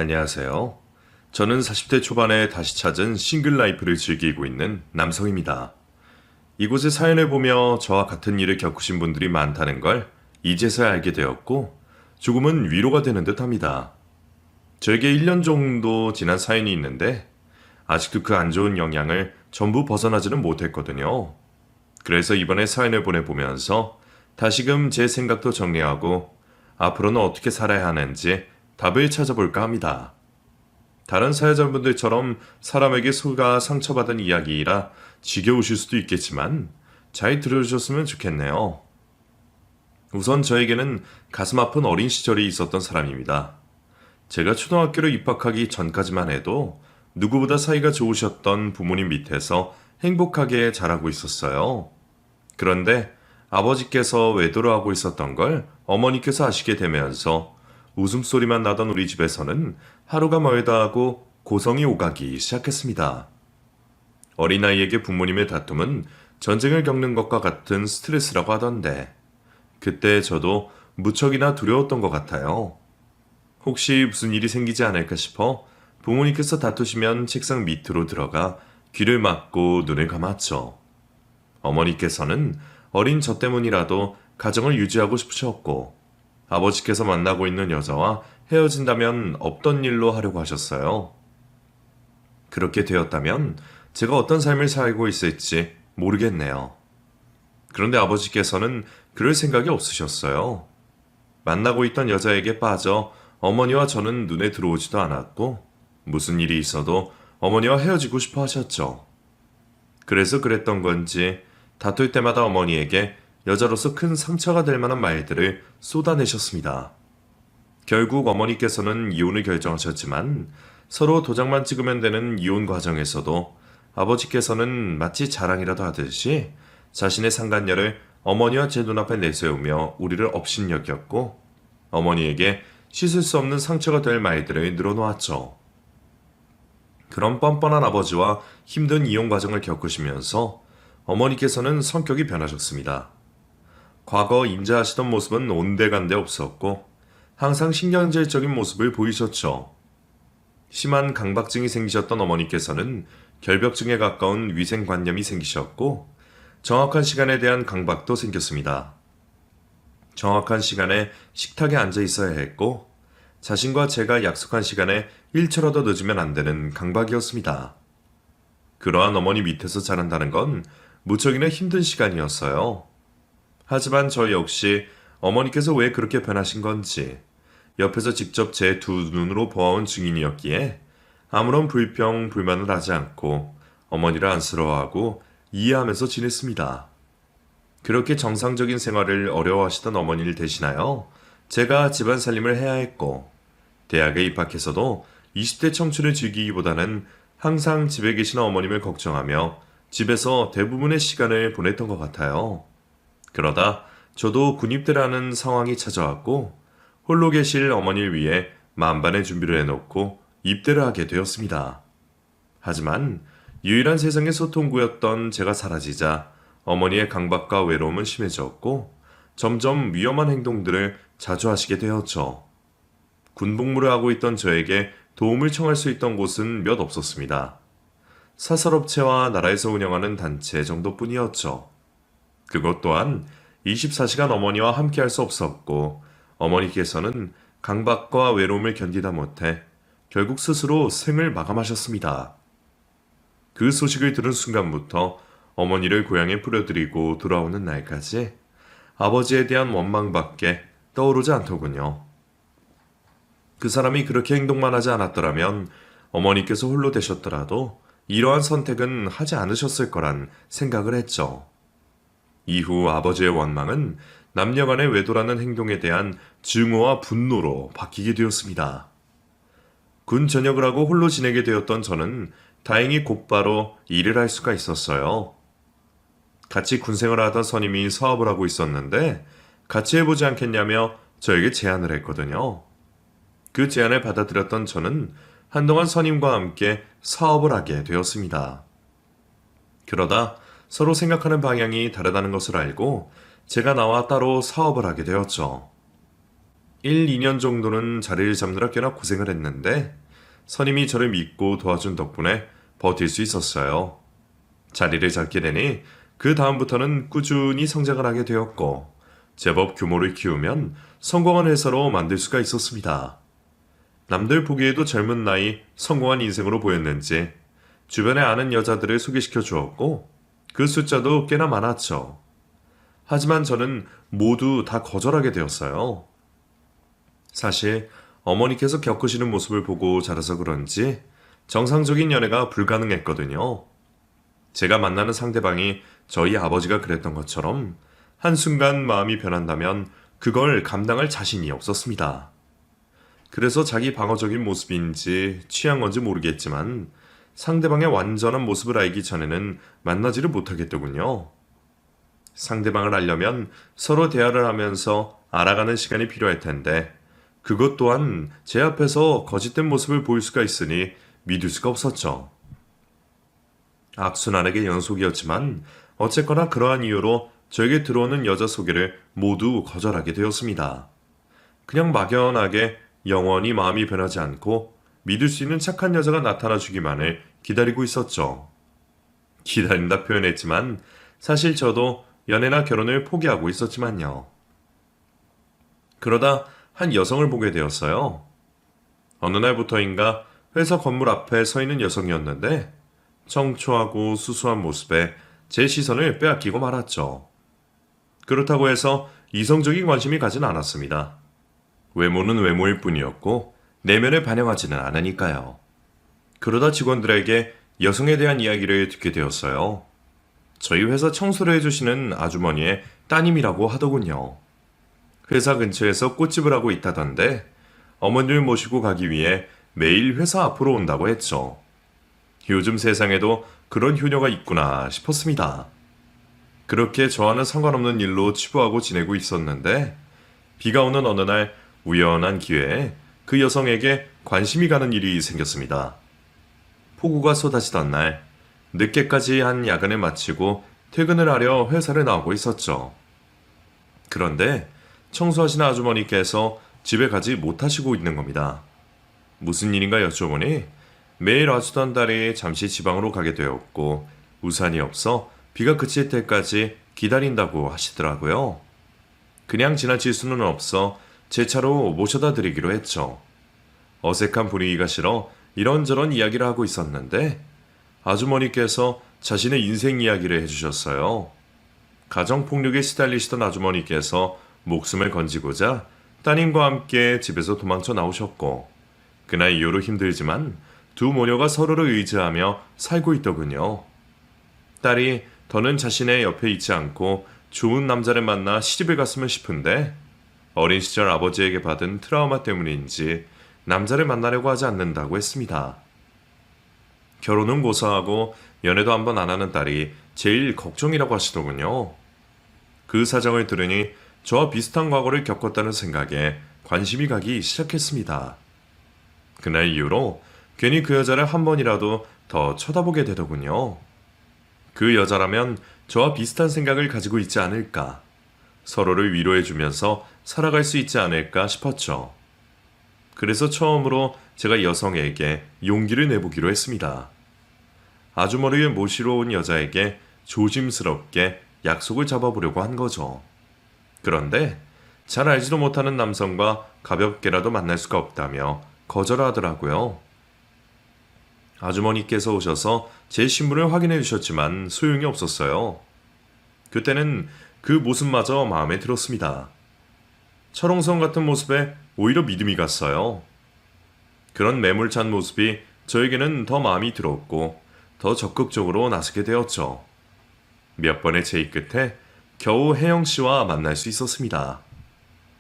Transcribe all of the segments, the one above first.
안녕하세요. 저는 40대 초반에 다시 찾은 싱글 라이프를 즐기고 있는 남성입니다. 이곳에 사연을 보며 저와 같은 일을 겪으신 분들이 많다는 걸 이제서야 알게 되었고 조금은 위로가 되는 듯 합니다. 저에게 1년 정도 지난 사연이 있는데 아직도 그 안 좋은 영향을 전부 벗어나지는 못했거든요. 그래서 이번에 사연을 보내보면서 다시금 제 생각도 정리하고 앞으로는 어떻게 살아야 하는지 답을 찾아볼까 합니다. 다른 사연자분들처럼 사람에게 속아 상처받은 이야기이라 지겨우실 수도 있겠지만 잘 들어주셨으면 좋겠네요. 우선 저에게는 가슴 아픈 어린 시절이 있었던 사람입니다. 제가 초등학교를 입학하기 전까지만 해도 누구보다 사이가 좋으셨던 부모님 밑에서 행복하게 자라고 있었어요. 그런데 아버지께서 외도를 하고 있었던 걸 어머니께서 아시게 되면서 웃음소리만 나던 우리 집에서는 하루가 멀다 하고 고성이 오가기 시작했습니다. 어린아이에게 부모님의 다툼은 전쟁을 겪는 것과 같은 스트레스라고 하던데 그때 저도 무척이나 두려웠던 것 같아요. 혹시 무슨 일이 생기지 않을까 싶어 부모님께서 다투시면 책상 밑으로 들어가 귀를 막고 눈을 감았죠. 어머니께서는 어린 저 때문이라도 가정을 유지하고 싶으셨고 아버지께서 만나고 있는 여자와 헤어진다면 없던 일로 하려고 하셨어요. 그렇게 되었다면 제가 어떤 삶을 살고 있을지 모르겠네요. 그런데 아버지께서는 그럴 생각이 없으셨어요. 만나고 있던 여자에게 빠져 어머니와 저는 눈에 들어오지도 않았고 무슨 일이 있어도 어머니와 헤어지고 싶어 하셨죠. 그래서 그랬던 건지 다툴 때마다 어머니에게 여자로서 큰 상처가 될 만한 말들을 쏟아내셨습니다. 결국 어머니께서는 이혼을 결정하셨지만 서로 도장만 찍으면 되는 이혼 과정에서도 아버지께서는 마치 자랑이라도 하듯이 자신의 상간녀를 어머니와 제 눈앞에 내세우며 우리를 업신여겼고 어머니에게 씻을 수 없는 상처가 될 말들을 늘어놓았죠. 그런 뻔뻔한 아버지와 힘든 이혼 과정을 겪으시면서 어머니께서는 성격이 변하셨습니다. 과거 임자하시던 모습은 온데간데 없었고 항상 신경질적인 모습을 보이셨죠. 심한 강박증이 생기셨던 어머니께서는 결벽증에 가까운 위생관념이 생기셨고 정확한 시간에 대한 강박도 생겼습니다. 정확한 시간에 식탁에 앉아 있어야 했고 자신과 제가 약속한 시간에 1초라도 늦으면 안 되는 강박이었습니다. 그러한 어머니 밑에서 자란다는 건 무척이나 힘든 시간이었어요. 하지만 저 역시 어머니께서 왜 그렇게 변하신 건지 옆에서 직접 제 두 눈으로 보아온 증인이었기에 아무런 불평, 불만을 하지 않고 어머니를 안쓰러워하고 이해하면서 지냈습니다. 그렇게 정상적인 생활을 어려워하시던 어머니를 대신하여 제가 집안 살림을 해야 했고 대학에 입학해서도 20대 청춘을 즐기기보다는 항상 집에 계신 어머님을 걱정하며 집에서 대부분의 시간을 보냈던 것 같아요. 그러다 저도 군입대라는 상황이 찾아왔고 홀로 계실 어머니를 위해 만반의 준비를 해놓고 입대를 하게 되었습니다. 하지만 유일한 세상의 소통구였던 제가 사라지자 어머니의 강박과 외로움은 심해졌고 점점 위험한 행동들을 자주 하시게 되었죠. 군복무를 하고 있던 저에게 도움을 청할 수 있던 곳은 몇 없었습니다. 사설업체와 나라에서 운영하는 단체 정도뿐이었죠. 그것 또한 24시간 어머니와 함께할 수 없었고 어머니께서는 강박과 외로움을 견디다 못해 결국 스스로 생을 마감하셨습니다. 그 소식을 들은 순간부터 어머니를 고향에 뿌려드리고 돌아오는 날까지 아버지에 대한 원망밖에 떠오르지 않더군요. 그 사람이 그렇게 행동만 하지 않았더라면 어머니께서 홀로 되셨더라도 이러한 선택은 하지 않으셨을 거란 생각을 했죠. 이후 아버지의 원망은 남녀간의 외도라는 행동에 대한 증오와 분노로 바뀌게 되었습니다. 군 전역을 하고 홀로 지내게 되었던 저는 다행히 곧바로 일을 할 수가 있었어요. 같이 군생활을 하던 선임이 사업을 하고 있었는데 같이 해보지 않겠냐며 저에게 제안을 했거든요. 그 제안을 받아들였던 저는 한동안 선임과 함께 사업을 하게 되었습니다. 그러다 서로 생각하는 방향이 다르다는 것을 알고 제가 나와 따로 사업을 하게 되었죠. 1, 2년 정도는 자리를 잡느라 꽤나 고생을 했는데 선임이 저를 믿고 도와준 덕분에 버틸 수 있었어요. 자리를 잡게 되니 그 다음부터는 꾸준히 성장을 하게 되었고 제법 규모를 키우면 성공한 회사로 만들 수가 있었습니다. 남들 보기에도 젊은 나이 성공한 인생으로 보였는지 주변에 아는 여자들을 소개시켜 주었고 그 숫자도 꽤나 많았죠. 하지만 저는 모두 다 거절하게 되었어요. 사실 어머니께서 겪으시는 모습을 보고 자라서 그런지 정상적인 연애가 불가능했거든요. 제가 만나는 상대방이 저희 아버지가 그랬던 것처럼 한순간 마음이 변한다면 그걸 감당할 자신이 없었습니다. 그래서 자기 방어적인 모습인지 취한 건지 모르겠지만 상대방의 완전한 모습을 알기 전에는 만나지를 못하겠더군요. 상대방을 알려면 서로 대화를 하면서 알아가는 시간이 필요할 텐데 그것 또한 제 앞에서 거짓된 모습을 보일 수가 있으니 믿을 수가 없었죠. 악순환의 연속이었지만 어쨌거나 그러한 이유로 저에게 들어오는 여자 소개를 모두 거절하게 되었습니다. 그냥 막연하게 영원히 마음이 변하지 않고 믿을 수 있는 착한 여자가 나타나 주기만을 기다리고 있었죠. 기다린다 표현했지만 사실 저도 연애나 결혼을 포기하고 있었지만요. 그러다 한 여성을 보게 되었어요. 어느 날부터인가 회사 건물 앞에 서 있는 여성이었는데 청초하고 수수한 모습에 제 시선을 빼앗기고 말았죠. 그렇다고 해서 이성적인 관심이 가진 않았습니다. 외모는 외모일 뿐이었고 내면을 반영하지는 않으니까요. 그러다 직원들에게 여성에 대한 이야기를 듣게 되었어요. 저희 회사 청소를 해주시는 아주머니의 따님이라고 하더군요. 회사 근처에서 꽃집을 하고 있다던데 어머니를 모시고 가기 위해 매일 회사 앞으로 온다고 했죠. 요즘 세상에도 그런 효녀가 있구나 싶었습니다. 그렇게 저와는 상관없는 일로 치부하고 지내고 있었는데 비가 오는 어느 날 우연한 기회에 그 여성에게 관심이 가는 일이 생겼습니다. 폭우가 쏟아지던 날 늦게까지 한 야근을 마치고 퇴근을 하려 회사를 나오고 있었죠. 그런데 청소하시는 아주머니께서 집에 가지 못하시고 있는 겁니다. 무슨 일인가 여쭤보니 매일 와주던 딸이 잠시 지방으로 가게 되었고 우산이 없어 비가 그칠 때까지 기다린다고 하시더라고요. 그냥 지나칠 수는 없어 제 차로 모셔다 드리기로 했죠. 어색한 분위기가 싫어 이런저런 이야기를 하고 있었는데 아주머니께서 자신의 인생 이야기를 해주셨어요. 가정폭력에 시달리시던 아주머니께서 목숨을 건지고자 따님과 함께 집에서 도망쳐 나오셨고 그날 이후로 힘들지만 두 모녀가 서로를 의지하며 살고 있더군요. 딸이 더는 자신의 옆에 있지 않고 좋은 남자를 만나 시집을 갔으면 싶은데 어린 시절 아버지에게 받은 트라우마 때문인지 남자를 만나려고 하지 않는다고 했습니다. 결혼은 고사하고 연애도 한 번 안 하는 딸이 제일 걱정이라고 하시더군요. 그 사정을 들으니 저와 비슷한 과거를 겪었다는 생각에 관심이 가기 시작했습니다. 그날 이후로 괜히 그 여자를 한 번이라도 더 쳐다보게 되더군요. 그 여자라면 저와 비슷한 생각을 가지고 있지 않을까, 서로를 위로해주면서 살아갈 수 있지 않을까 싶었죠. 그래서 처음으로 제가 여성에게 용기를 내보기로 했습니다. 아주머니를 모시러 온 여자에게 조심스럽게 약속을 잡아보려고 한 거죠. 그런데 잘 알지도 못하는 남성과 가볍게라도 만날 수가 없다며 거절하더라고요. 아주머니께서 오셔서 제 신분을 확인해 주셨지만 소용이 없었어요. 그때는 그 모습마저 마음에 들었습니다. 철옹성 같은 모습에 오히려 믿음이 갔어요. 그런 매몰찬 모습이 저에게는 더 마음이 들었고 더 적극적으로 나서게 되었죠. 몇 번의 제의 끝에 겨우 혜영 씨와 만날 수 있었습니다.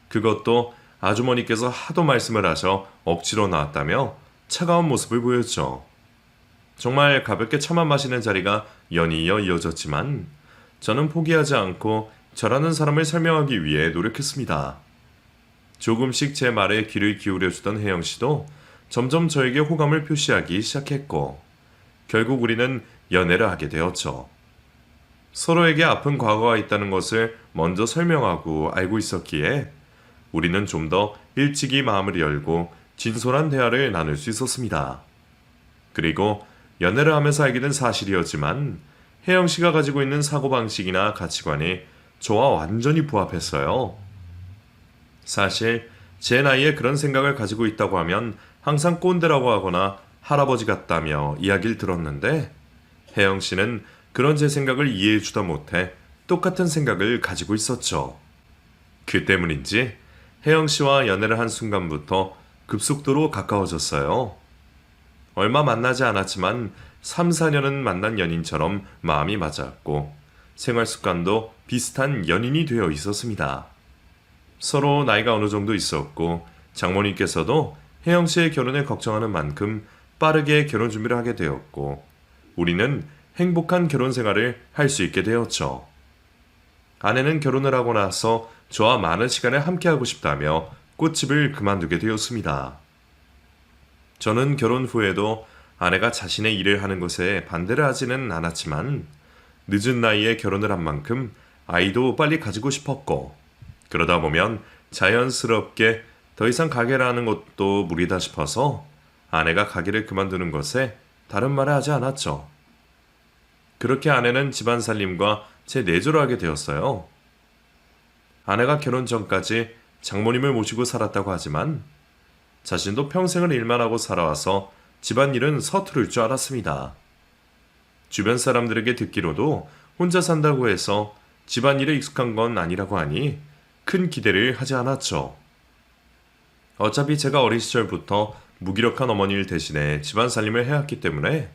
그것도 아주머니께서 하도 말씀을 하셔 억지로 나왔다며 차가운 모습을 보였죠. 정말 가볍게 차만 마시는 자리가 연이어 이어졌지만 저는 포기하지 않고 저라는 사람을 설명하기 위해 노력했습니다. 조금씩 제 말에 귀를 기울여주던 혜영 씨도 점점 저에게 호감을 표시하기 시작했고 결국 우리는 연애를 하게 되었죠. 서로에게 아픈 과거가 있다는 것을 먼저 설명하고 알고 있었기에 우리는 좀 더 일찍이 마음을 열고 진솔한 대화를 나눌 수 있었습니다. 그리고 연애를 하면서 알게 된 사실이었지만 혜영 씨가 가지고 있는 사고방식이나 가치관이 저와 완전히 부합했어요. 사실 제 나이에 그런 생각을 가지고 있다고 하면 항상 꼰대라고 하거나 할아버지 같다며 이야기를 들었는데 혜영 씨는 그런 제 생각을 이해해주다 못해 똑같은 생각을 가지고 있었죠. 그 때문인지 혜영 씨와 연애를 한 순간부터 급속도로 가까워졌어요. 얼마 만나지 않았지만 3, 4년은 만난 연인처럼 마음이 맞았고 생활 습관도 비슷한 연인이 되어 있었습니다. 서로 나이가 어느 정도 있었고 장모님께서도 혜영 씨의 결혼을 걱정하는 만큼 빠르게 결혼 준비를 하게 되었고 우리는 행복한 결혼 생활을 할 수 있게 되었죠. 아내는 결혼을 하고 나서 저와 많은 시간을 함께하고 싶다며 꽃집을 그만두게 되었습니다. 저는 결혼 후에도 아내가 자신의 일을 하는 것에 반대를 하지는 않았지만 늦은 나이에 결혼을 한 만큼 아이도 빨리 가지고 싶었고 그러다 보면 자연스럽게 더 이상 가게를 하는 것도 무리다 싶어서 아내가 가게를 그만두는 것에 다른 말을 하지 않았죠. 그렇게 아내는 집안 살림과 제 내조를 하게 되었어요. 아내가 결혼 전까지 장모님을 모시고 살았다고 하지만 자신도 평생을 일만 하고 살아와서 집안일은 서투를 줄 알았습니다. 주변 사람들에게 듣기로도 혼자 산다고 해서 집안일에 익숙한 건 아니라고 하니 큰 기대를 하지 않았죠. 어차피 제가 어린 시절부터 무기력한 어머니를 대신해 집안 살림을 해왔기 때문에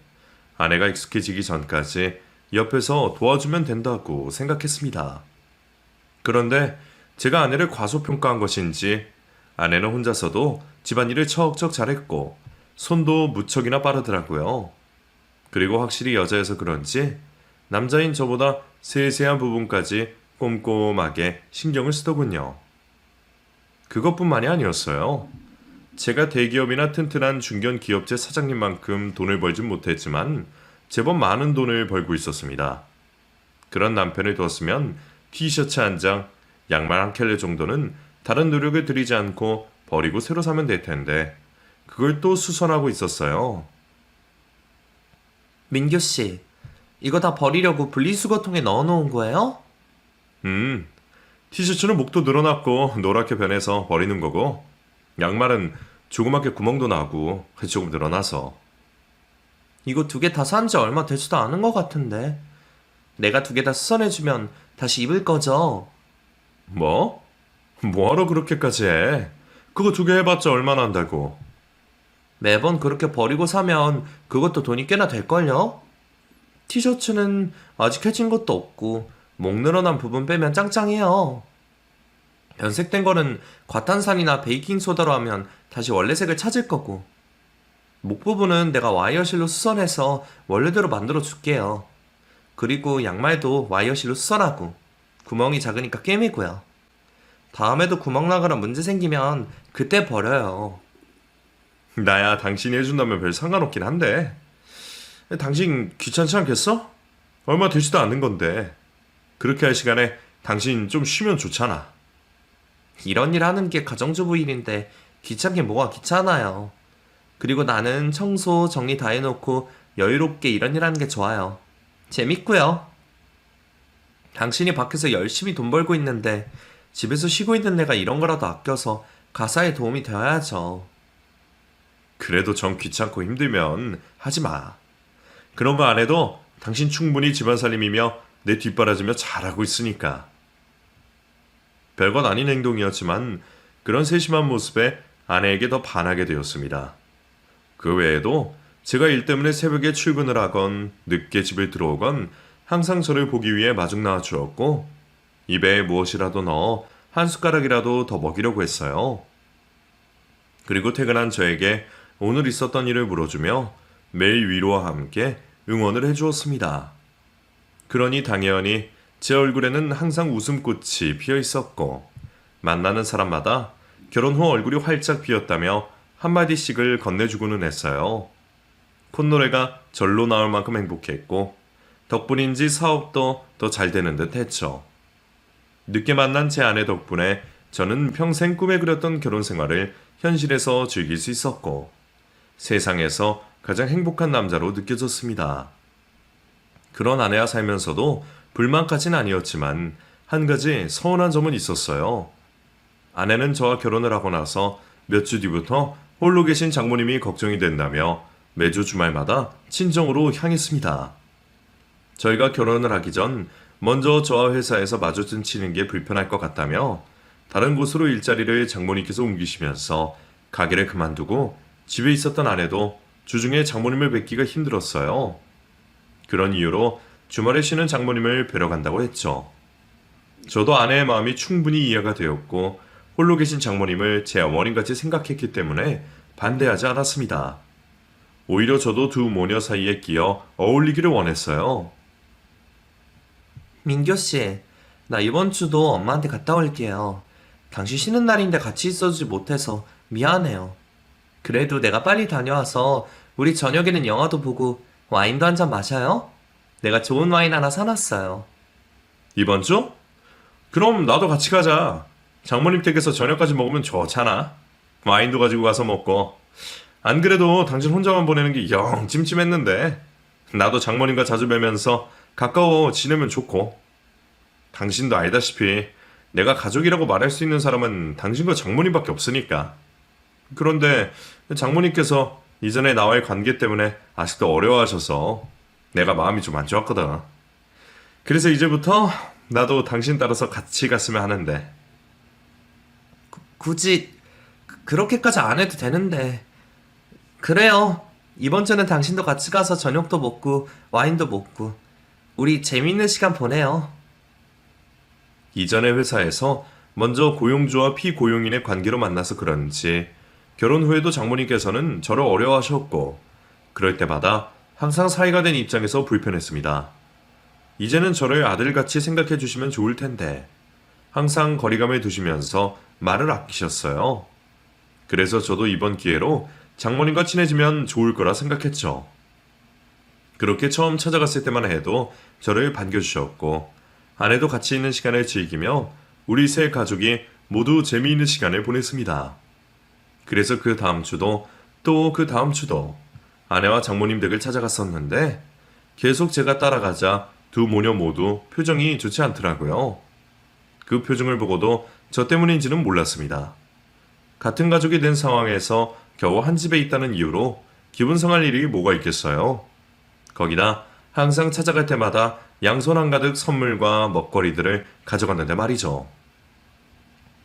아내가 익숙해지기 전까지 옆에서 도와주면 된다고 생각했습니다. 그런데 제가 아내를 과소평가한 것인지 아내는 혼자서도 집안일을 척척 잘했고 손도 무척이나 빠르더라고요. 그리고 확실히 여자여서 그런지 남자인 저보다 세세한 부분까지 꼼꼼하게 신경을 쓰더군요. 그것뿐만이 아니었어요. 제가 대기업이나 튼튼한 중견기업체 사장님만큼 돈을 벌진 못했지만 제법 많은 돈을 벌고 있었습니다. 그런 남편을 두었으면 티셔츠 한 장, 양말 한 켤레 정도는 다른 노력을 들이지 않고 버리고 새로 사면 될 텐데 그걸 또 수선하고 있었어요. 민규 씨, 이거 다 버리려고 분리수거통에 넣어놓은 거예요? 티셔츠는 목도 늘어났고 노랗게 변해서 버리는 거고 양말은 조그맣게 구멍도 나고 조금 늘어나서. 이거 2개 다 산 지 얼마 되지도 않은 것 같은데. 내가 2개 다 수선해주면 다시 입을 거죠? 뭐? 뭐하러 그렇게까지 해? 그거 2개 해봤자 얼마나 한다고. 매번 그렇게 버리고 사면 그것도 돈이 꽤나 될걸요? 티셔츠는 아직 해진 것도 없고 목 늘어난 부분 빼면 짱짱해요. 변색된 거는 과탄산이나 베이킹소다로 하면 다시 원래 색을 찾을 거고 목 부분은 내가 와이어실로 수선해서 원래대로 만들어 줄게요. 그리고 양말도 와이어실로 수선하고 구멍이 작으니까 꿰매고요. 다음에도 구멍 나거나 문제 생기면 그때 버려요. 나야 당신이 해준다면 별 상관없긴 한데 당신 귀찮지 않겠어? 얼마 되지도 않는 건데 그렇게 할 시간에 당신 좀 쉬면 좋잖아. 이런 일 하는 게 가정주부 일인데 귀찮긴 뭐가 귀찮아요. 그리고 나는 청소, 정리 다 해놓고 여유롭게 이런 일 하는 게 좋아요. 재밌고요. 당신이 밖에서 열심히 돈 벌고 있는데 집에서 쉬고 있는 내가 이런 거라도 아껴서 가사에 도움이 되어야죠. 그래도 정 귀찮고 힘들면 하지 마. 그런 거 안 해도 당신 충분히 집안 살림이며 내 뒷바라지며 잘하고 있으니까. 별건 아닌 행동이었지만 그런 세심한 모습에 아내에게 더 반하게 되었습니다. 그 외에도 제가 일 때문에 새벽에 출근을 하건 늦게 집에 들어오건 항상 저를 보기 위해 마중 나와 주었고 입에 무엇이라도 넣어 한 숟가락이라도 더 먹이려고 했어요. 그리고 퇴근한 저에게 오늘 있었던 일을 물어주며 매일 위로와 함께 응원을 해주었습니다. 그러니 당연히 제 얼굴에는 항상 웃음꽃이 피어 있었고 만나는 사람마다 결혼 후 얼굴이 활짝 피었다며 한마디씩을 건네주고는 했어요. 콧노래가 절로 나올 만큼 행복했고 덕분인지 사업도 더 잘 되는 듯 했죠. 늦게 만난 제 아내 덕분에 저는 평생 꿈에 그렸던 결혼 생활을 현실에서 즐길 수 있었고 세상에서 가장 행복한 남자로 느껴졌습니다. 그런 아내와 살면서도 불만까지는 아니었지만 한 가지 서운한 점은 있었어요. 아내는 저와 결혼을 하고 나서 몇 주 뒤부터 홀로 계신 장모님이 걱정이 된다며 매주 주말마다 친정으로 향했습니다. 저희가 결혼을 하기 전 먼저 저와 회사에서 마주친 치는 게 불편할 것 같다며 다른 곳으로 일자리를 장모님께서 옮기시면서 가게를 그만두고 집에 있었던 아내도 주중에 장모님을 뵙기가 힘들었어요. 그런 이유로 주말에 쉬는 장모님을 뵈러 간다고 했죠. 저도 아내의 마음이 충분히 이해가 되었고 홀로 계신 장모님을 제 어머님같이 생각했기 때문에 반대하지 않았습니다. 오히려 저도 두 모녀 사이에 끼어 어울리기를 원했어요. 민교씨, 나 이번 주도 엄마한테 갔다 올게요. 당신 쉬는 날인데 같이 있어주지 못해서 미안해요. 그래도 내가 빨리 다녀와서 우리 저녁에는 영화도 보고 와인도 한 잔 마셔요? 내가 좋은 와인 하나 사놨어요. 이번 주? 그럼 나도 같이 가자. 장모님 댁에서 저녁까지 먹으면 좋잖아. 와인도 가지고 가서 먹고. 안 그래도 당신 혼자만 보내는 게 영 찜찜했는데 나도 장모님과 자주 뵈면서 가까워 지내면 좋고. 당신도 알다시피 내가 가족이라고 말할 수 있는 사람은 당신과 장모님밖에 없으니까. 그런데 장모님께서 이전에 나와의 관계 때문에 아직도 어려워하셔서 내가 마음이 좀 안 좋았거든. 그래서 이제부터 나도 당신 따라서 같이 갔으면 하는데. 굳이 그렇게까지 안 해도 되는데. 그래요. 이번 주는 당신도 같이 가서 저녁도 먹고 와인도 먹고 우리 재미있는 시간 보내요. 이전의 회사에서 먼저 고용주와 피고용인의 관계로 만나서 그런지 결혼 후에도 장모님께서는 저를 어려워하셨고 그럴 때마다 항상 사이가 된 입장에서 불편했습니다. 이제는 저를 아들같이 생각해 주시면 좋을 텐데 항상 거리감을 두시면서 말을 아끼셨어요. 그래서 저도 이번 기회로 장모님과 친해지면 좋을 거라 생각했죠. 그렇게 처음 찾아갔을 때만 해도 저를 반겨주셨고 아내도 같이 있는 시간을 즐기며 우리 세 가족이 모두 재미있는 시간을 보냈습니다. 그래서 그 다음 주도 또 그 다음 주도 아내와 장모님 댁을 찾아갔었는데 계속 제가 따라가자 두 모녀 모두 표정이 좋지 않더라고요. 그 표정을 보고도 저 때문인지는 몰랐습니다. 같은 가족이 된 상황에서 겨우 한 집에 있다는 이유로 기분 상할 일이 뭐가 있겠어요. 거기다 항상 찾아갈 때마다 양손 한가득 선물과 먹거리들을 가져갔는데 말이죠.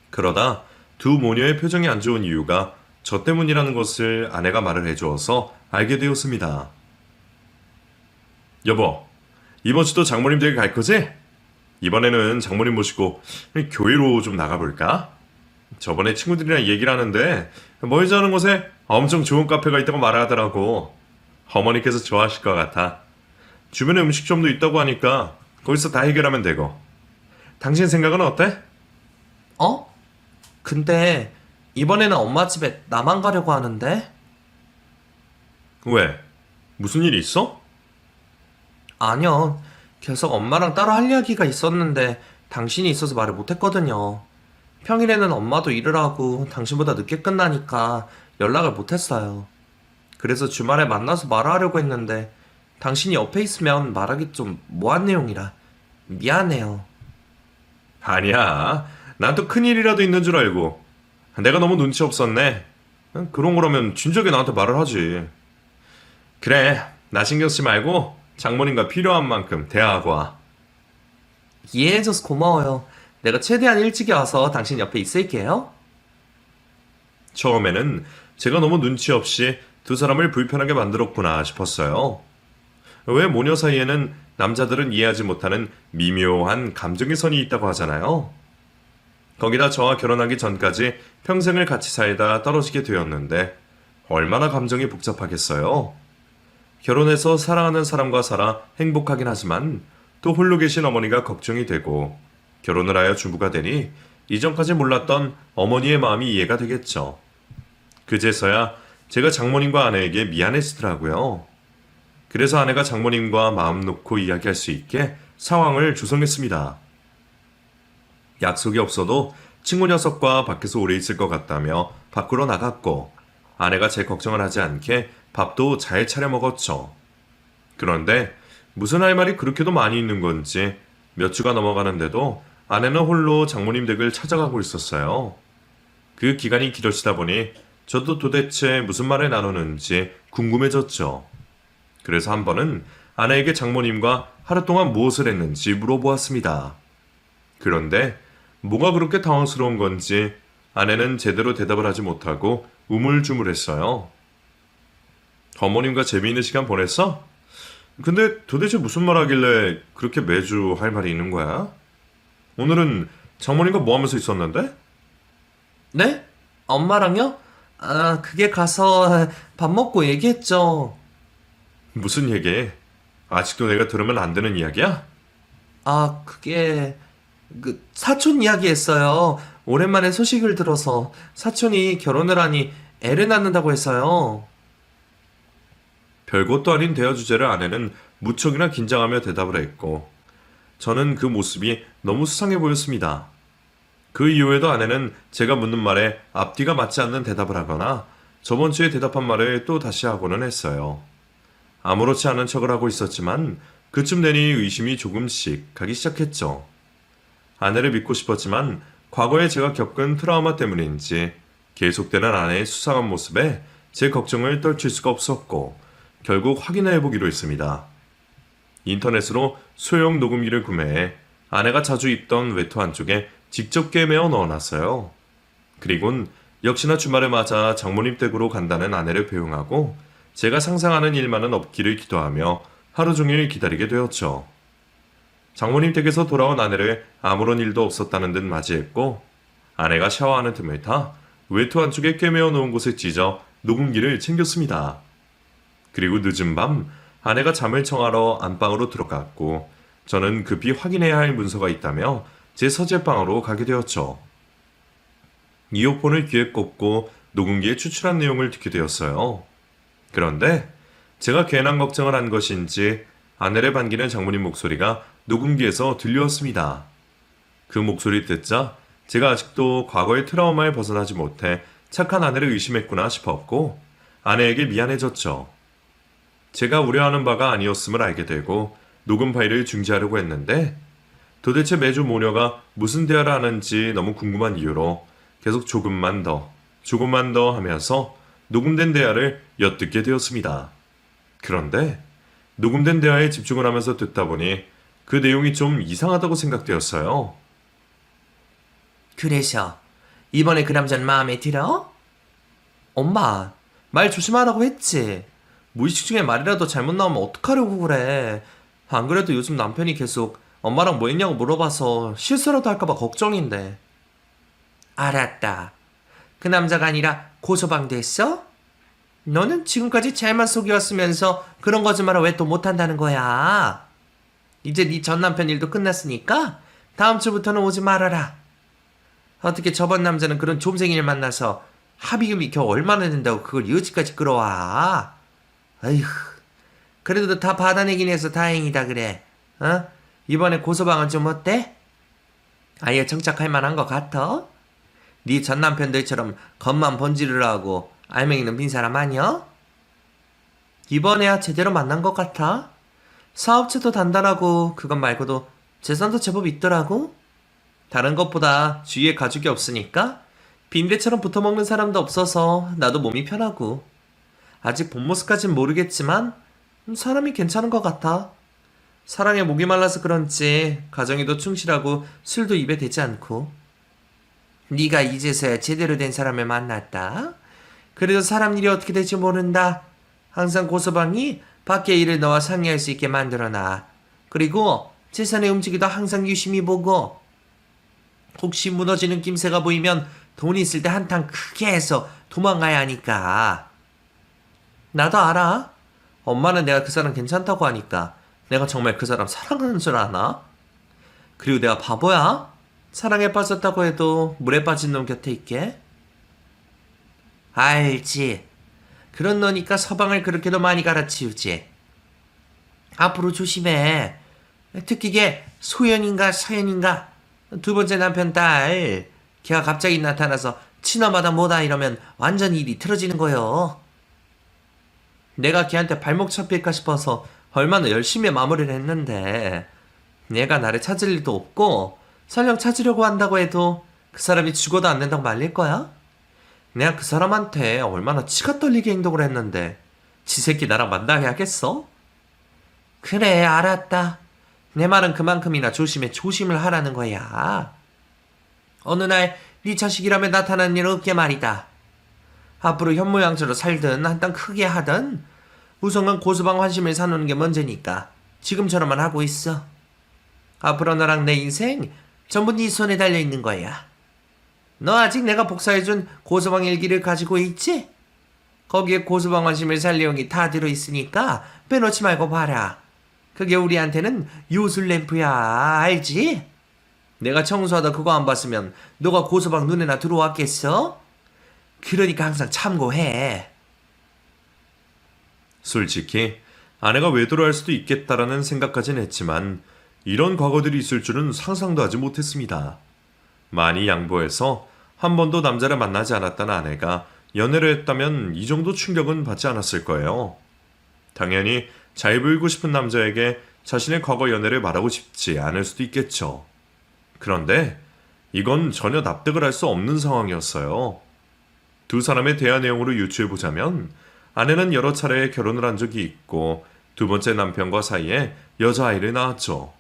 그러다 두 모녀의 표정이 안 좋은 이유가 저 때문이라는 것을 아내가 말을 해주어서 알게 되었습니다. 여보, 이번 주도 장모님 댁에 갈 거지? 이번에는 장모님 모시고 교회로 좀 나가볼까? 저번에 친구들이랑 얘기를 하는데 멀지 않은 곳에 엄청 좋은 카페가 있다고 말하더라고. 어머니께서 좋아하실 것 같아. 주변에 음식점도 있다고 하니까 거기서 다 해결하면 되고. 당신 생각은 어때? 어? 근데 이번에는 엄마 집에 나만 가려고 하는데? 왜? 무슨 일이 있어? 아니요. 계속 엄마랑 따로 할 이야기가 있었는데 당신이 있어서 말을 못했거든요. 평일에는 엄마도 일을 하고 당신보다 늦게 끝나니까 연락을 못했어요. 그래서 주말에 만나서 말하려고 했는데 당신이 옆에 있으면 말하기 좀 뭐한 내용이라 미안해요. 아니야. 난 또 큰일이라도 있는 줄 알고. 내가 너무 눈치 없었네. 그런 거라면 진작에 나한테 말을 하지. 그래, 나 신경 쓰지 말고 장모님과 필요한 만큼 대화하고 와. 이해해줘서 고마워요. 내가 최대한 일찍 와서 당신 옆에 있을게요. 처음에는 제가 너무 눈치 없이 두 사람을 불편하게 만들었구나 싶었어요. 왜 모녀 사이에는 남자들은 이해하지 못하는 미묘한 감정의 선이 있다고 하잖아요. 거기다 저와 결혼하기 전까지 평생을 같이 살다 떨어지게 되었는데 얼마나 감정이 복잡하겠어요. 결혼해서 사랑하는 사람과 살아 행복하긴 하지만 또 홀로 계신 어머니가 걱정이 되고 결혼을 하여 주부가 되니 이전까지 몰랐던 어머니의 마음이 이해가 되겠죠. 그제서야 제가 장모님과 아내에게 미안했더라고요. 그래서 아내가 장모님과 마음 놓고 이야기할 수 있게 상황을 조성했습니다. 약속이 없어도 친구 녀석과 밖에서 오래 있을 것 같다며 밖으로 나갔고 아내가 제 걱정을 하지 않게 밥도 잘 차려 먹었죠. 그런데 무슨 할 말이 그렇게도 많이 있는 건지 몇 주가 넘어가는데도 아내는 홀로 장모님 댁을 찾아가고 있었어요. 그 기간이 길어지다 보니 저도 도대체 무슨 말을 나누는지 궁금해졌죠. 그래서 한 번은 아내에게 장모님과 하루 동안 무엇을 했는지 물어보았습니다. 그런데 뭐가 그렇게 당황스러운 건지 아내는 제대로 대답을 하지 못하고 우물쭈물했어요. 어머님과 재미있는 시간 보냈어? 근데 도대체 무슨 말 하길래 그렇게 매주 할 말이 있는 거야? 오늘은 장모님과 뭐 하면서 있었는데? 네? 엄마랑요? 아, 그게 가서 밥 먹고 얘기했죠. 무슨 얘기? 아직도 내가 들으면 안 되는 이야기야? 아, 그게 사촌 이야기했어요. 오랜만에 소식을 들어서 사촌이 결혼을 하니 애를 낳는다고 했어요. 별것도 아닌 대화 주제를 아내는 무척이나 긴장하며 대답을 했고 저는 그 모습이 너무 수상해 보였습니다. 그 이후에도 아내는 제가 묻는 말에 앞뒤가 맞지 않는 대답을 하거나 저번 주에 대답한 말을 또 다시 하고는 했어요. 아무렇지 않은 척을 하고 있었지만 그쯤 되니 의심이 조금씩 가기 시작했죠. 아내를 믿고 싶었지만 과거에 제가 겪은 트라우마 때문인지 계속되는 아내의 수상한 모습에 제 걱정을 떨칠 수가 없었고 결국 확인해 보기로 했습니다. 인터넷으로 소형 녹음기를 구매해 아내가 자주 입던 외투 안쪽에 직접 꿰매어 넣어놨어요. 그리곤 역시나 주말을 맞아 장모님 댁으로 간다는 아내를 배웅하고 제가 상상하는 일만은 없기를 기도하며 하루 종일 기다리게 되었죠. 장모님 댁에서 돌아온 아내를 아무런 일도 없었다는 듯 맞이했고 아내가 샤워하는 틈을 타 외투 안쪽에 꿰매어 놓은 곳에 찢어 녹음기를 챙겼습니다. 그리고 늦은 밤 아내가 잠을 청하러 안방으로 들어갔고 저는 급히 확인해야 할 문서가 있다며 제 서재방으로 가게 되었죠. 이어폰을 귀에 꽂고 녹음기에 추출한 내용을 듣게 되었어요. 그런데 제가 괜한 걱정을 한 것인지 아내를 반기는 장모님 목소리가 녹음기에서 들려왔습니다. 그 목소리 듣자 제가 아직도 과거의 트라우마에 벗어나지 못해 착한 아내를 의심했구나 싶었고 아내에게 미안해졌죠. 제가 우려하는 바가 아니었음을 알게 되고 녹음 파일을 중지하려고 했는데 도대체 매주 모녀가 무슨 대화를 하는지 너무 궁금한 이유로 계속 조금만 더 하면서 녹음된 대화를 엿듣게 되었습니다. 그런데 녹음된 대화에 집중을 하면서 듣다 보니 그 내용이 좀 이상하다고 생각되었어요. 그래서 이번에 그 남자는 마음에 들어? 엄마, 말 조심하라고 했지. 무의식 중에 말이라도 잘못 나오면 어떡하려고 그래. 안 그래도 요즘 남편이 계속 엄마랑 뭐 했냐고 물어봐서 실수라도 할까봐 걱정인데. 알았다. 그 남자가 아니라 고소방 됐어? 너는 지금까지 잘만 속여왔으면서 그런 거짓말을 왜 또 못한다는 거야? 이제 네 전 남편 일도 끝났으니까 다음 주부터는 오지 말아라. 어떻게 저번 남자는 그런 좀생이를 만나서 합의금이 겨우 얼마나 된다고 그걸 여지까지 끌어와. 아휴, 그래도 다 받아내긴 해서 다행이다 그래. 어? 이번에 고소방은 좀 어때? 아예 정착할 만한 것 같아? 네 전 남편들처럼 겉만 번지르르하고 알맹이는 빈 사람 아니야? 이번에야 제대로 만난 것 같아. 사업체도 단단하고 그것 말고도 재산도 제법 있더라고. 다른 것보다 주위에 가족이 없으니까 빈대처럼 붙어먹는 사람도 없어서 나도 몸이 편하고. 아직 본 모습까진 모르겠지만 사람이 괜찮은 것 같아. 사랑에 목이 말라서 그런지 가정에도 충실하고 술도 입에 대지 않고. 네가 이제서야 제대로 된 사람을 만났다. 그래도 사람 일이 어떻게 될지 모른다. 항상 고서방이 밖에 일을 너와 상의할 수 있게 만들어놔. 그리고 재산의 움직이도 항상 유심히 보고. 혹시 무너지는 김새가 보이면 돈 있을 때 한탕 크게 해서 도망가야 하니까. 나도 알아. 엄마는 내가 그 사람 괜찮다고 하니까 내가 정말 그 사람 사랑하는 줄 아나? 그리고 내가 바보야? 사랑에 빠졌다고 해도 물에 빠진 놈 곁에 있게? 알지. 그런 너니까 서방을 그렇게도 많이 갈아치우지. 앞으로 조심해. 특히 걔 소연인가 서연인가 두 번째 남편 딸 걔가 갑자기 나타나서 친엄마다 뭐다 이러면 완전 일이 틀어지는 거요. 내가 걔한테 발목 잡힐까 싶어서 얼마나 열심히 마무리를 했는데 얘가 나를 찾을 일도 없고 설령 찾으려고 한다고 해도 그 사람이 죽어도 안 된다고 말릴 거야? 내가 그 사람한테 얼마나 치가 떨리게 행동을 했는데 지 새끼 나랑 만나야겠어? 그래, 알았다. 내 말은 그만큼이나 조심을 하라는 거야. 어느 날 네 자식이라면 나타나는 일 없게 말이다. 앞으로 현모양처로 살든 한땅 크게 하든 우선은 고소방 환심을 사놓는 게 먼저니까 지금처럼만 하고 있어. 앞으로 너랑 내 인생 전부 네 손에 달려있는 거야. 너 아직 내가 복사해준 고소방 일기를 가지고 있지? 거기에 고소방 환심을 살 내용이 다 들어있으니까 빼놓지 말고 봐라. 그게 우리한테는 요술 램프야, 알지? 내가 청소하다 그거 안 봤으면 너가 고소방 눈에나 들어왔겠어? 그러니까 항상 참고해. 솔직히 아내가 외도를 수도 있겠다라는 생각까진 했지만 이런 과거들이 있을 줄은 상상도 하지 못했습니다. 많이 양보해서 한 번도 남자를 만나지 않았던 아내가 연애를 했다면 이 정도 충격은 받지 않았을 거예요. 당연히 잘 보이고 싶은 남자에게 자신의 과거 연애를 말하고 싶지 않을 수도 있겠죠. 그런데 이건 전혀 납득을 할 수 없는 상황이었어요. 두 사람의 대화 내용으로 유추해보자면 아내는 여러 차례 결혼을 한 적이 있고 두 번째 남편과 사이에 여자아이를 낳았죠.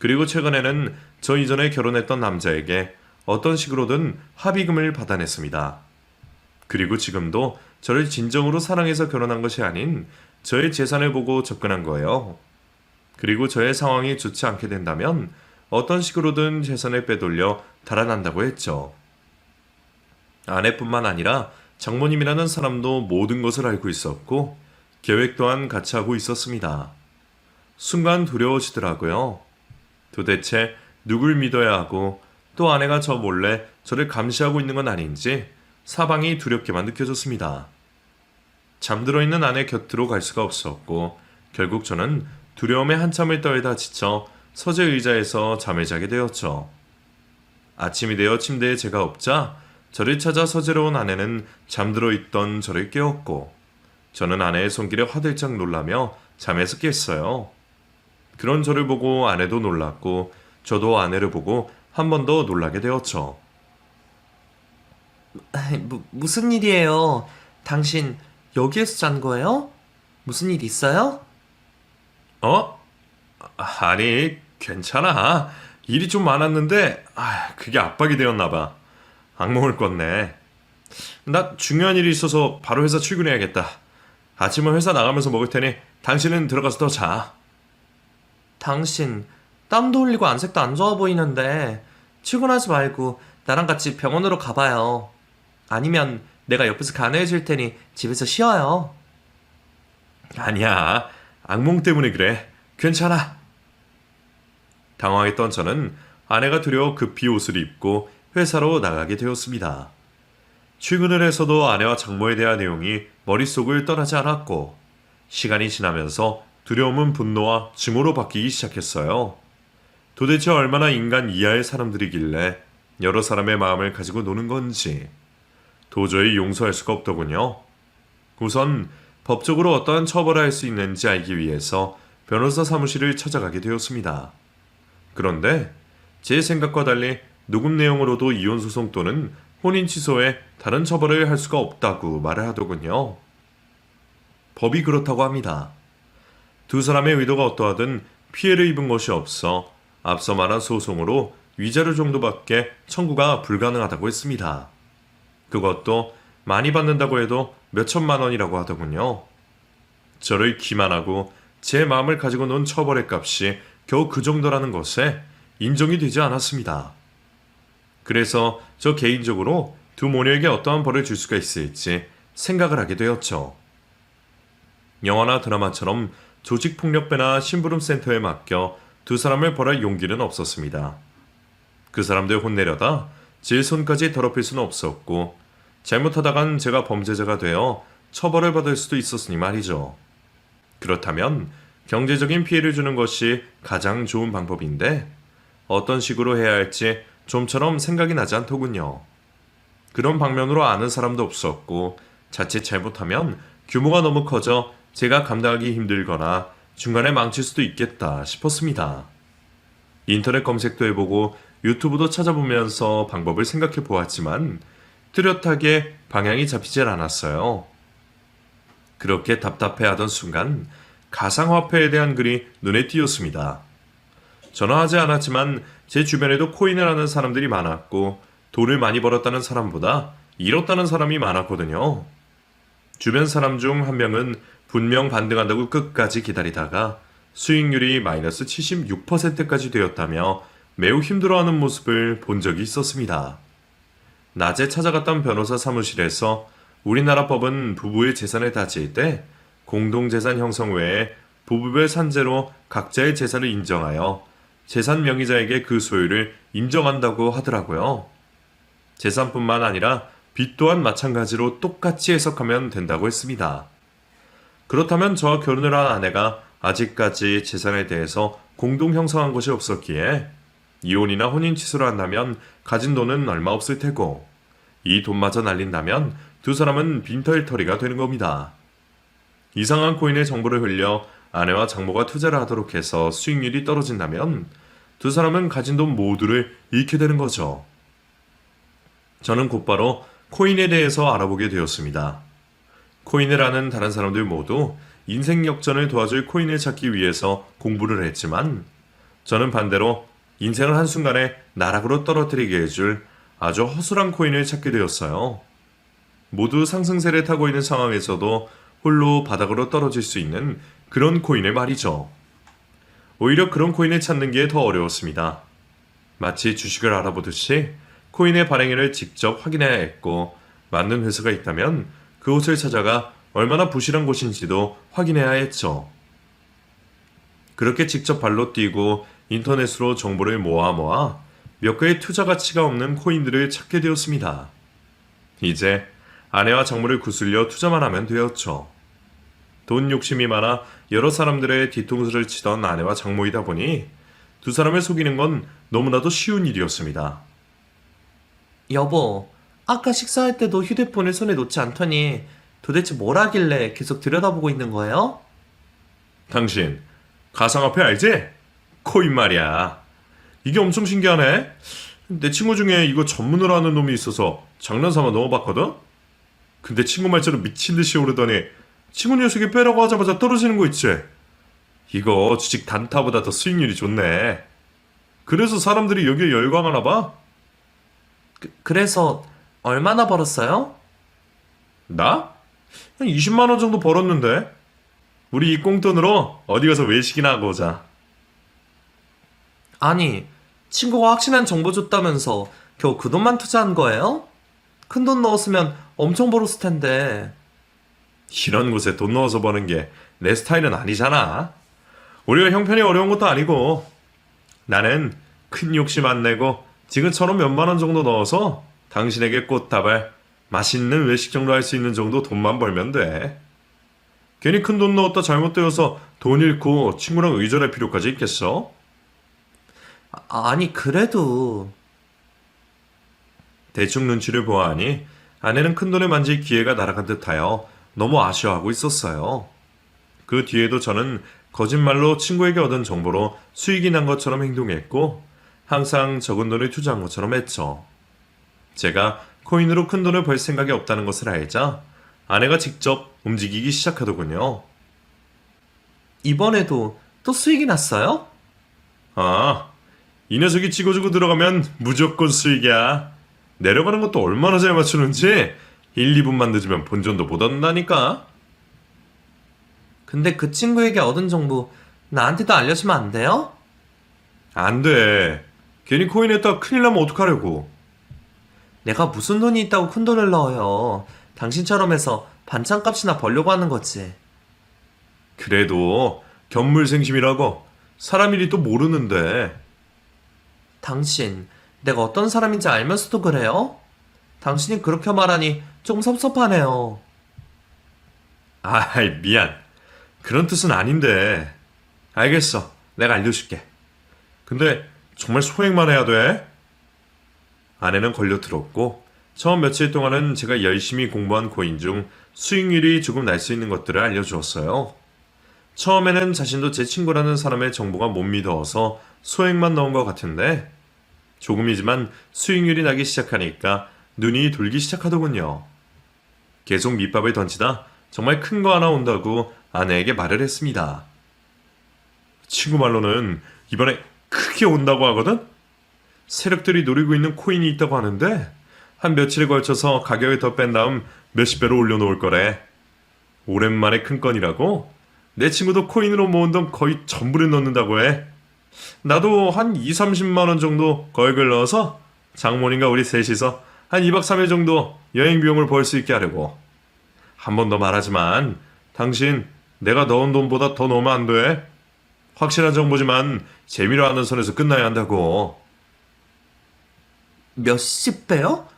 그리고 최근에는 저 이전에 결혼했던 남자에게 어떤 식으로든 합의금을 받아냈습니다. 그리고 지금도 저를 진정으로 사랑해서 결혼한 것이 아닌 저의 재산을 보고 접근한 거예요. 그리고 저의 상황이 좋지 않게 된다면 어떤 식으로든 재산을 빼돌려 달아난다고 했죠. 아내뿐만 아니라 장모님이라는 사람도 모든 것을 알고 있었고 계획 또한 같이 하고 있었습니다. 순간 두려워지더라고요. 도대체 누굴 믿어야 하고 또 아내가 저 몰래 저를 감시하고 있는 건 아닌지 사방이 두렵게만 느껴졌습니다. 잠들어 있는 아내 곁으로 갈 수가 없었고 결국 저는 두려움에 한참을 떨다 지쳐 서재 의자에서 잠을 자게 되었죠. 아침이 되어 침대에 제가 없자 저를 찾아 서재로 온 아내는 잠들어 있던 저를 깨웠고 저는 아내의 손길에 화들짝 놀라며 잠에서 깼어요. 그런 저를 보고 아내도 놀랐고 저도 아내를 보고 한 번 더 놀라게 되었죠. 무슨 일이에요? 당신 여기에서 잔 거예요? 무슨 일 있어요? 아니, 괜찮아. 일이 좀 많았는데 그게 압박이 되었나 봐. 악몽을 꿨네. 나 중요한 일이 있어서 바로 회사 출근해야겠다. 아침은 회사 나가면서 먹을 테니 당신은 들어가서 더 자. 당신 땀도 흘리고 안색도 안 좋아 보이는데 출근하지 말고 나랑 같이 병원으로 가봐요. 아니면 내가 옆에서 간호해 줄 테니 집에서 쉬어요. 아니야. 악몽 때문에 그래. 괜찮아. 당황했던 저는 아내가 두려워 급히 옷을 입고 회사로 나가게 되었습니다. 출근을 해서도 아내와 장모에 대한 내용이 머릿속을 떠나지 않았고 시간이 지나면서 두려움은 분노와 증오로 바뀌기 시작했어요. 도대체 얼마나 인간 이하의 사람들이길래 여러 사람의 마음을 가지고 노는 건지 도저히 용서할 수가 없더군요. 우선 법적으로 어떠한 처벌을 할 수 있는지 알기 위해서 변호사 사무실을 찾아가게 되었습니다. 그런데 제 생각과 달리 녹음 내용으로도 이혼 소송 또는 혼인 취소에 다른 처벌을 할 수가 없다고 말을 하더군요. 법이 그렇다고 합니다. 두 사람의 의도가 어떠하든 피해를 입은 것이 없어 앞서 말한 소송으로 위자료 정도밖에 청구가 불가능하다고 했습니다. 그것도 많이 받는다고 해도 몇천만 원이라고 하더군요. 저를 기만하고 제 마음을 가지고 논 처벌의 값이 겨우 그 정도라는 것에 인정이 되지 않았습니다. 그래서 저 개인적으로 두 모녀에게 어떠한 벌을 줄 수가 있을지 생각을 하게 되었죠. 영화나 드라마처럼 조직폭력배나 심부름센터에 맡겨 두 사람을 벌할 용기는 없었습니다. 그 사람들 혼내려다 제 손까지 더럽힐 수는 없었고 잘못하다간 제가 범죄자가 되어 처벌을 받을 수도 있었으니 말이죠. 그렇다면 경제적인 피해를 주는 것이 가장 좋은 방법인데 어떤 식으로 해야 할지 좀처럼 생각이 나지 않더군요. 그런 방면으로 아는 사람도 없었고 자칫 잘못하면 규모가 너무 커져 제가 감당하기 힘들거나 중간에 망칠 수도 있겠다 싶었습니다. 인터넷 검색도 해보고 유튜브도 찾아보면서 방법을 생각해 보았지만 뚜렷하게 방향이 잡히질 않았어요. 그렇게 답답해하던 순간 가상화폐에 대한 글이 눈에 띄었습니다. 저는 하지 않았지만 제 주변에도 코인을 하는 사람들이 많았고 돈을 많이 벌었다는 사람보다 잃었다는 사람이 많았거든요. 주변 사람 중 한 명은 분명 반등한다고 끝까지 기다리다가 수익률이 마이너스 76%까지 되었다며 매우 힘들어하는 모습을 본 적이 있었습니다. 낮에 찾아갔던 변호사 사무실에서 우리나라 법은 부부의 재산을 다질 때 공동재산 형성 외에 부부별 산재로 각자의 재산을 인정하여 재산 명의자에게 그 소유를 인정한다고 하더라고요. 재산뿐만 아니라 빚 또한 마찬가지로 똑같이 해석하면 된다고 했습니다. 그렇다면 저와 결혼을 한 아내가 아직까지 재산에 대해서 공동 형성한 것이 없었기에 이혼이나 혼인 취소를 한다면 가진 돈은 얼마 없을 테고 이 돈마저 날린다면 두 사람은 빈털터리가 되는 겁니다. 이상한 코인의 정보를 흘려 아내와 장모가 투자를 하도록 해서 수익률이 떨어진다면 두 사람은 가진 돈 모두를 잃게 되는 거죠. 저는 곧바로 코인에 대해서 알아보게 되었습니다. 코인을 아는 다른 사람들 모두 인생 역전을 도와줄 코인을 찾기 위해서 공부를 했지만 저는 반대로 인생을 한순간에 나락으로 떨어뜨리게 해줄 아주 허술한 코인을 찾게 되었어요. 모두 상승세를 타고 있는 상황에서도 홀로 바닥으로 떨어질 수 있는 그런 코인을 말이죠. 오히려 그런 코인을 찾는 게 더 어려웠습니다. 마치 주식을 알아보듯이 코인의 발행일을 직접 확인해야 했고 맞는 회사가 있다면 그곳을 찾아가 얼마나 부실한 곳인지도 확인해야 했죠. 그렇게 직접 발로 뛰고 인터넷으로 정보를 모아 몇 개의 투자 가치가 없는 코인들을 찾게 되었습니다. 이제 아내와 장모를 구슬려 투자만 하면 되었죠. 돈 욕심이 많아 여러 사람들의 뒤통수를 치던 아내와 장모이다 보니 두 사람을 속이는 건 너무나도 쉬운 일이었습니다. 여보, 아까 식사할 때도 휴대폰을 손에 놓지 않더니 도대체 뭘 하길래 계속 들여다보고 있는 거예요? 당신 가상화폐 알지? 코인 말이야. 이게 엄청 신기하네. 내 친구 중에 이거 전문으로 하는 놈이 있어서 장난삼아 넣어봤거든? 근데 친구 말처럼 미친듯이 오르더니 친구 녀석이 빼라고 하자마자 떨어지는 거 있지? 이거 주식 단타보다 더 수익률이 좋네. 그래서 사람들이 여기에 열광하나 봐? 그래서 얼마나 벌었어요? 나? 한 20만 원 정도 벌었는데. 우리 이 꽁돈으로 어디 가서 외식이나 하고 오자. 아니, 친구가 확실한 정보 줬다면서 겨우 그 돈만 투자한 거예요? 큰 돈 넣었으면 엄청 벌었을 텐데. 이런 곳에 돈 넣어서 버는 게 내 스타일은 아니잖아. 우리가 형편이 어려운 것도 아니고 나는 큰 욕심 안 내고 지금처럼 몇만 원 정도 넣어서 당신에게 꽃다발 맛있는 외식 정도 할 수 있는 정도 돈만 벌면 돼. 괜히 큰 돈 넣었다 잘못되어서 돈 잃고 친구랑 의절할 필요까지 있겠어? 아니, 그래도. 대충 눈치를 보아하니 아내는 큰 돈을 만질 기회가 날아간 듯하여 너무 아쉬워하고 있었어요. 그 뒤에도 저는 거짓말로 친구에게 얻은 정보로 수익이 난 것처럼 행동했고 항상 적은 돈을 투자한 것처럼 했죠. 제가 코인으로 큰 돈을 벌 생각이 없다는 것을 알자 아내가 직접 움직이기 시작하더군요. 이번에도 또 수익이 났어요? 아, 이 녀석이 찍어주고 들어가면 무조건 수익이야. 내려가는 것도 얼마나 잘 맞추는지 1, 2분만 늦으면 본전도 못 얻는다니까. 근데 그 친구에게 얻은 정보 나한테도 알려주면 안 돼요? 안 돼. 괜히 코인 했다가 큰일 나면 어떡하려고. 내가 무슨 돈이 있다고 큰 돈을 넣어요. 당신처럼 해서 반찬값이나 벌려고 하는 거지. 그래도 견물생심이라고 사람 일이 또 모르는데. 당신, 내가 어떤 사람인지 알면서도 그래요? 당신이 그렇게 말하니 좀 섭섭하네요. 아이, 미안. 그런 뜻은 아닌데. 알겠어. 내가 알려줄게. 근데 정말 소액만 해야 돼. 아내는 걸려들었고 처음 며칠 동안은 제가 열심히 공부한 코인 중 수익률이 조금 날 수 있는 것들을 알려주었어요. 처음에는 자신도 제 친구라는 사람의 정보가 못 믿어서 소액만 넣은 것 같은데 조금이지만 수익률이 나기 시작하니까 눈이 돌기 시작하더군요. 계속 밑밥을 던지다 정말 큰 거 하나 온다고 아내에게 말을 했습니다. 친구 말로는 이번에 크게 온다고 하거든? 세력들이 노리고 있는 코인이 있다고 하는데 한 며칠에 걸쳐서 가격을 더 뺀 다음 몇십 배로 올려놓을 거래. 오랜만에 큰 건이라고? 내 친구도 코인으로 모은 돈 거의 전부를 넣는다고 해. 나도 한 2, 30만 원 정도 거액을 넣어서 장모님과 우리 셋이서 한 2박 3일 정도 여행 비용을 벌 수 있게 하려고. 한 번 더 말하지만 당신 내가 넣은 돈보다 더 넣으면 안 돼. 확실한 정보지만 재미로 하는 선에서 끝나야 한다고. 몇십 배요?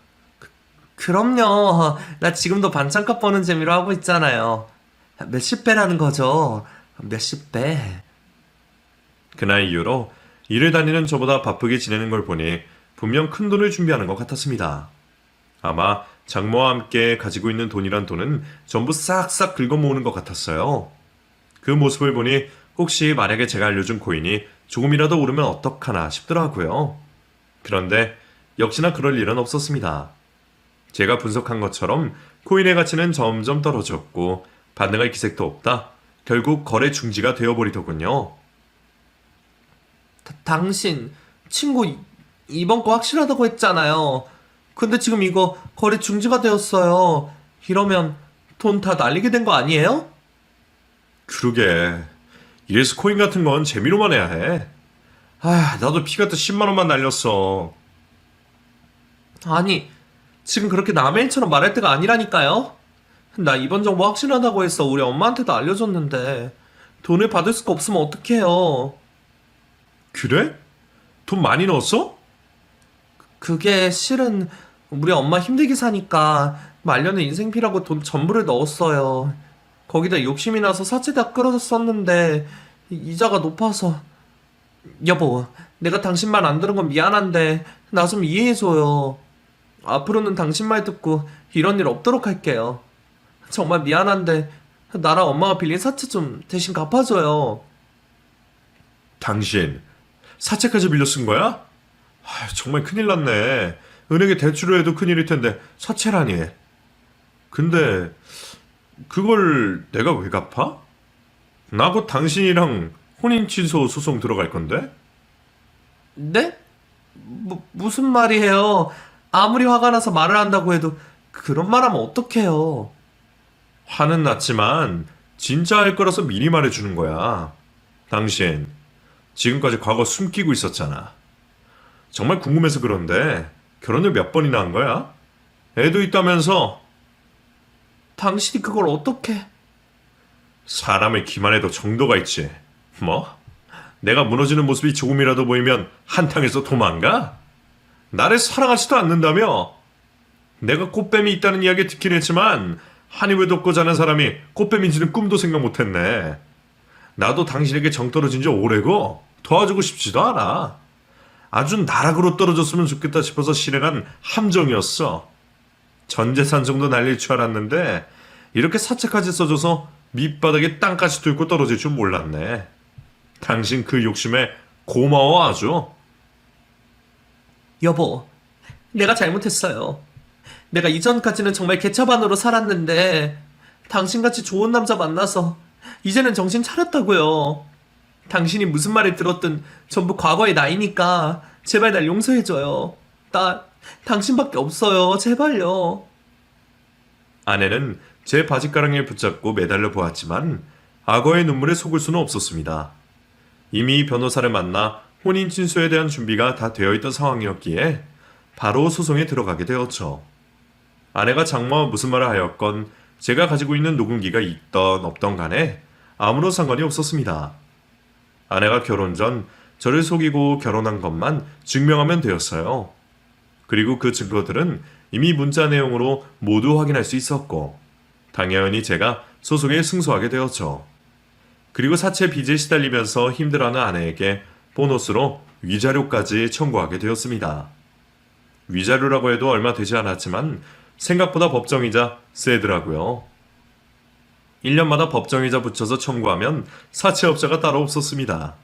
그럼요. 나 지금도 반찬값 버는 재미로 하고 있잖아요. 몇십 배라는 거죠. 몇십 배. 그날 이후로 일을 다니는 저보다 바쁘게 지내는 걸 보니 분명 큰 돈을 준비하는 것 같았습니다. 아마 장모와 함께 가지고 있는 돈이란 돈은 전부 싹싹 긁어 모으는 것 같았어요. 그 모습을 보니 혹시 만약에 제가 알려준 코인이 조금이라도 오르면 어떡하나 싶더라고요. 그런데 역시나 그럴 일은 없었습니다. 제가 분석한 것처럼 코인의 가치는 점점 떨어졌고 반등할 기색도 없다. 결국 거래 중지가 되어버리더군요. 당신 친구 이번 거 확실하다고 했잖아요. 근데 지금 이거 거래 중지가 되었어요. 이러면 돈 다 날리게 된 거 아니에요? 그러게. 이래서 코인 같은 건 재미로만 해야 해. 나도 피 같아 10만 원만 날렸어. 아니, 지금 그렇게 남의 일처럼 말할 때가 아니라니까요. 나 이번 정보 확실하다고 해서 우리 엄마한테도 알려줬는데 돈을 받을 수가 없으면 어떡해요. 그래? 돈 많이 넣었어? 그게 실은 우리 엄마 힘들게 사니까 말년에 인생피라고 돈 전부를 넣었어요. 거기다 욕심이 나서 사채 다 끌어줬었는데 이자가 높아서. 여보, 내가 당신 말 안 들은 건 미안한데 나 좀 이해해줘요. 앞으로는 당신 말 듣고 이런 일 없도록 할게요. 정말 미안한데 나랑 엄마가 빌린 사채 좀 대신 갚아줘요. 당신 사채까지 빌려 쓴 거야? 정말 큰일 났네. 은행에 대출을 해도 큰일일 텐데 사채라니. 근데 그걸 내가 왜 갚아? 나 곧 당신이랑 혼인 취소 소송 들어갈 건데? 네? 무슨 말이에요? 아무리 화가 나서 말을 한다고 해도 그런 말 하면 어떡해요? 화는 났지만 진짜 할 거라서 미리 말해주는 거야. 당신 지금까지 과거 숨기고 있었잖아. 정말 궁금해서 그런데 결혼을 몇 번이나 한 거야? 애도 있다면서. 당신이 그걸 어떻게... 사람의 기만해도 정도가 있지. 뭐? 내가 무너지는 모습이 조금이라도 보이면 한탕에서 도망가? 나를 사랑하지도 않는다며? 내가 꽃뱀이 있다는 이야기 듣긴 했지만 한 입을 덮고 자는 사람이 꽃뱀인지는 꿈도 생각 못했네. 나도 당신에게 정 떨어진 지 오래고 도와주고 싶지도 않아. 아주 나락으로 떨어졌으면 좋겠다 싶어서 실행한 함정이었어. 전 재산 정도 날릴 줄 알았는데 이렇게 사채까지 써줘서 밑바닥에 땅까지 뚫고 떨어질 줄 몰랐네. 당신 그 욕심에 고마워 아주. 여보, 내가 잘못했어요. 내가 이전까지는 정말 개차반으로 살았는데 당신같이 좋은 남자 만나서 이제는 정신 차렸다고요. 당신이 무슨 말을 들었든 전부 과거의 나이니까 제발 날 용서해줘요. 나 당신밖에 없어요. 제발요. 아내는 제 바짓가랑이를 붙잡고 매달려 보았지만 악어의 눈물에 속을 수는 없었습니다. 이미 변호사를 만나 혼인 친수에 대한 준비가 다 되어 있던 상황이었기에 바로 소송에 들어가게 되었죠. 아내가 장모와 무슨 말을 하였건 제가 가지고 있는 녹음기가 있던 없던 간에 아무런 상관이 없었습니다. 아내가 결혼 전 저를 속이고 결혼한 것만 증명하면 되었어요. 그리고 그 증거들은 이미 문자 내용으로 모두 확인할 수 있었고 당연히 제가 소송에 승소하게 되었죠. 그리고 사채 빚에 시달리면서 힘들어하는 아내에게 보너스로 위자료까지 청구하게 되었습니다. 위자료라고 해도 얼마 되지 않았지만 생각보다 법정이자 세더라고요. 1년마다 법정이자 붙여서 청구하면 사채업자가 따로 없었습니다.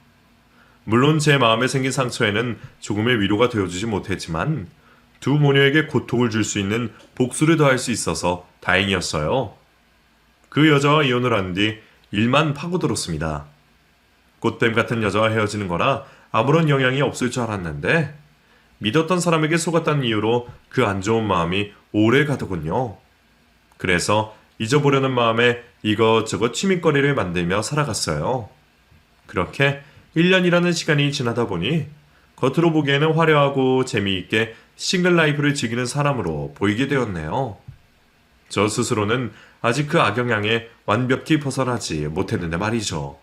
물론 제 마음에 생긴 상처에는 조금의 위로가 되어주지 못했지만 두 모녀에게 고통을 줄 수 있는 복수를 더할 수 있어서 다행이었어요. 그 여자와 이혼을 한 뒤 일만 파고들었습니다. 꽃뱀 같은 여자와 헤어지는 거라 아무런 영향이 없을 줄 알았는데 믿었던 사람에게 속았다는 이유로 그 안 좋은 마음이 오래 가더군요. 그래서 잊어보려는 마음에 이것저것 취미거리를 만들며 살아갔어요. 그렇게 1년이라는 시간이 지나다 보니 겉으로 보기에는 화려하고 재미있게 싱글 라이프를 즐기는 사람으로 보이게 되었네요. 저 스스로는 아직 그 악영향에 완벽히 벗어나지 못했는데 말이죠.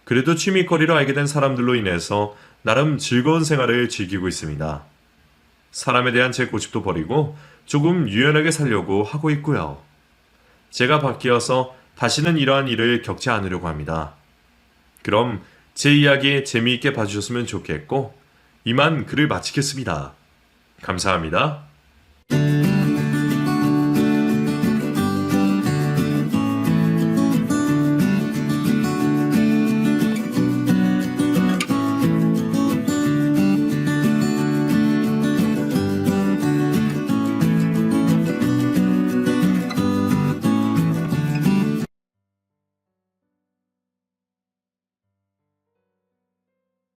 그래도 취미거리로 알게 된 사람들로 인해서 나름 즐거운 생활을 즐기고 있습니다. 사람에 대한 제 고집도 버리고 조금 유연하게 살려고 하고 있고요. 제가 바뀌어서 다시는 이러한 일을 겪지 않으려고 합니다. 그럼 제 이야기 재미있게 봐주셨으면 좋겠고 이만 글을 마치겠습니다. 감사합니다.